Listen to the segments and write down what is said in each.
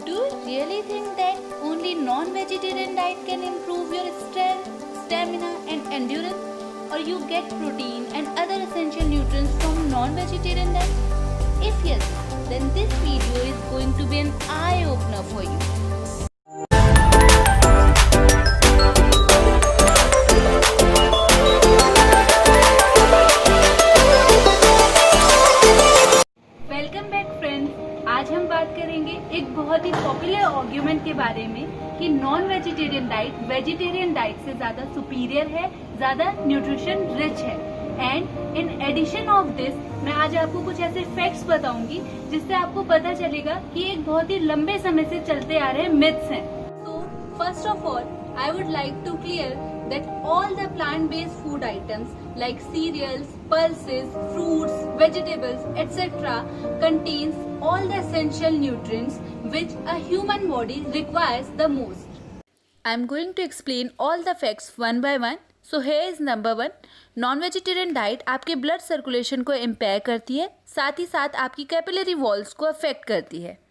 Do you really think that only non-vegetarian diet can improve your strength, stamina and endurance? Or you get protein and other essential nutrients from non-vegetarian diet? If yes, then this video is going to be an eye-opener for you. Welcome back friends, आज हम बात करेंगे एक बहुत ही popular argument के बारे में कि non vegetarian diet vegetarian diet से ज्यादा सुपीरियर है, ज्यादा न्यूट्रिशन रिच है। And in addition of this मैं आज आपको कुछ ऐसे फैक्ट्स बताऊंगी जिससे आपको पता चलेगा कि एक बहुत ही लंबे समय से चलते आ रहे मिथ्स हैं। So first of all I would like to clear that all the plant-based food items like cereals, pulses, fruits, vegetables, etc. contains all the essential nutrients which a human body requires the most. I am going to explain all the facts one by one. So here is number 1. Non-vegetarian diet आपके blood circulation को impair करती है, साथ ही साथ आपकी capillary walls को affect करती है।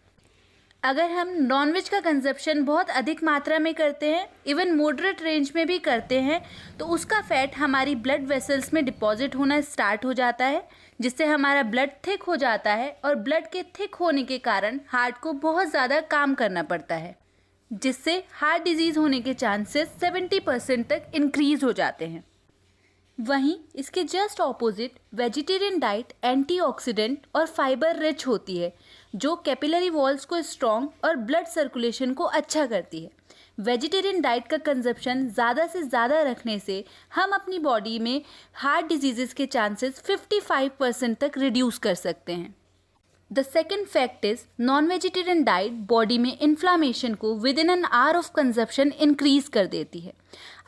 अगर हम नॉनवेज का कंजप्शन बहुत अधिक मात्रा में करते हैं, इवन मॉडरेट रेंज में भी करते हैं, तो उसका फैट हमारी ब्लड वेसल्स में डिपॉजिट होना स्टार्ट हो जाता है, जिससे हमारा ब्लड थिक हो जाता है और ब्लड के थिक होने के कारण हार्ट को बहुत ज़्यादा काम करना पड़ता है, जिससे हार्ट डिजीज़ होने के चांसेस 70% तक इंक्रीज हो जाते हैं। वहीं इसके just opposite vegetarian diet antioxidant और फाइबर रिच होती है, जो कैपिलरी वॉल्स को स्ट्रॉन्ग और ब्लड सर्कुलेशन को अच्छा करती है। वेजिटेरियन डाइट का कंजप्शन ज़्यादा से ज़्यादा रखने से हम अपनी बॉडी में हार्ट डिजीज़ के चांसेस 55% तक रिड्यूस कर सकते हैं। The second fact is non vegetarian diet body में इन्फ्लामेशन को within an hour of consumption increase कर देती है।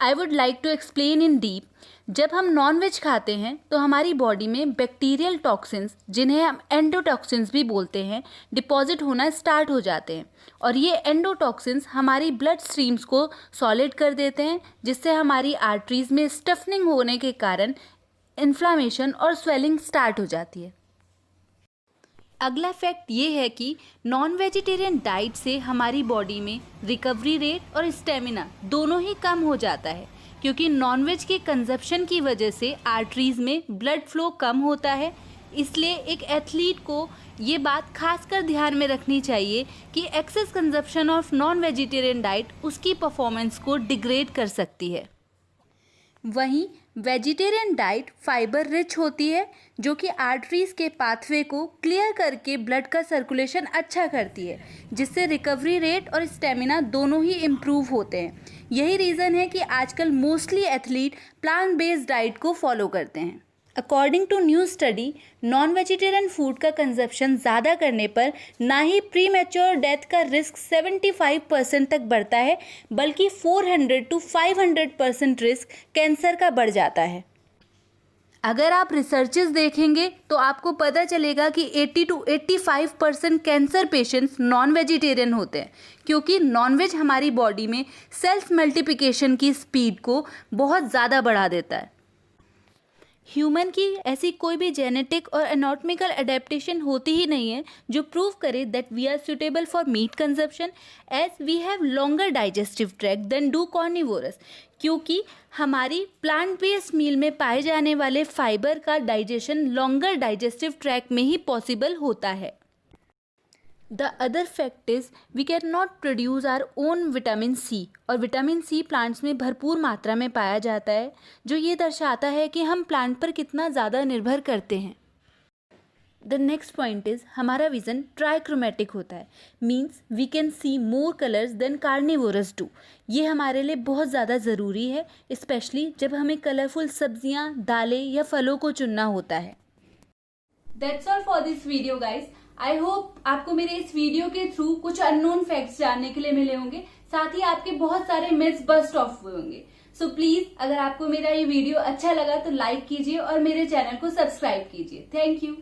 I would like to explain in deep. जब हम नॉन वेज खाते हैं तो हमारी बॉडी में बैक्टीरियल टॉक्सिन्स, जिन्हें हम एंडोटॉक्सिन्स भी बोलते हैं, डिपॉजिट होना स्टार्ट हो जाते हैं और ये एंडोटॉक्सिन्स हमारी ब्लड स्ट्रीम्स को सॉलिड कर देते हैं, जिससे हमारी आर्टरीज में स्टफनिंग होने के कारण इन्फ्लामेशन और स्वेलिंग स्टार्ट हो जाती है। अगला फैक्ट ये है कि नॉन वेजिटेरियन डाइट से हमारी बॉडी में रिकवरी रेट और स्टेमिना दोनों ही कम हो जाता है, क्योंकि नॉनवेज के कंजप्शन की वजह से आर्टरीज में ब्लड फ्लो कम होता है। इसलिए एक एथलीट को ये बात खासकर ध्यान में रखनी चाहिए कि excess consumption of non vegetarian diet उसकी परफॉर्मेंस को डिग्रेड कर सकती है। वहीं वेजिटेरियन डाइट फाइबर रिच होती है, जो कि आर्टरीज के पाथवे को क्लियर करके ब्लड का सर्कुलेशन अच्छा करती है, जिससे रिकवरी रेट और स्टेमिना दोनों ही इम्प्रूव होते हैं। यही रीज़न है कि आजकल mostly athlete plant based diet को फॉलो करते हैं। According to new study, non vegetarian food का कंजप्शन ज़्यादा करने पर ना ही प्री मैच्योर डेथ का रिस्क 75% तक बढ़ता है, बल्कि 400 to 500% रिस्क कैंसर का बढ़ जाता है। अगर आप रिसर्चेस देखेंगे तो आपको पता चलेगा कि 80 to 85% cancer patients non vegetarian होते हैं, क्योंकि नॉनवेज हमारी बॉडी में सेल्स मल्टीप्लिकेशन की स्पीड को बहुत ज़्यादा बढ़ा देता है। ह्यूमन की ऐसी कोई भी जेनेटिक और एनाटॉमिकल एडेप्टेशन होती ही नहीं है जो प्रूव करे that we are suitable for meat consumption, as we have longer digestive tract than do carnivores, क्योंकि हमारी प्लांट बेस्ड मील में पाए जाने वाले फाइबर का डाइजेशन लॉन्गर डाइजेस्टिव ट्रैक्ट में ही पॉसिबल होता है। The other fact is we can not produce our own vitamin C, और विटामिन सी प्लांट्स में भरपूर मात्रा में पाया जाता है, जो ये दर्शाता है कि हम प्लांट पर कितना ज़्यादा निर्भर करते हैं। द नेक्स्ट पॉइंट इज़ हमारा विज़न ट्राइक्रोमेटिक होता है, means we can see more colours than carnivores do. ये हमारे लिए बहुत ज़्यादा ज़रूरी है, स्पेशली जब हमें कलरफुल सब्जियाँ, दालें या फलों को चुनना होता है। That's all for this video guys. I hope आपको मेरे इस वीडियो के थ्रू कुछ अननोन फैक्ट्स जानने के लिए मिले होंगे, साथ ही आपके बहुत सारे मिथ्स बस्ट ऑफ हुए होंगे। सो प्लीज, अगर आपको मेरा ये वीडियो अच्छा लगा तो लाइक कीजिए और मेरे चैनल को सब्सक्राइब कीजिए। Thank you.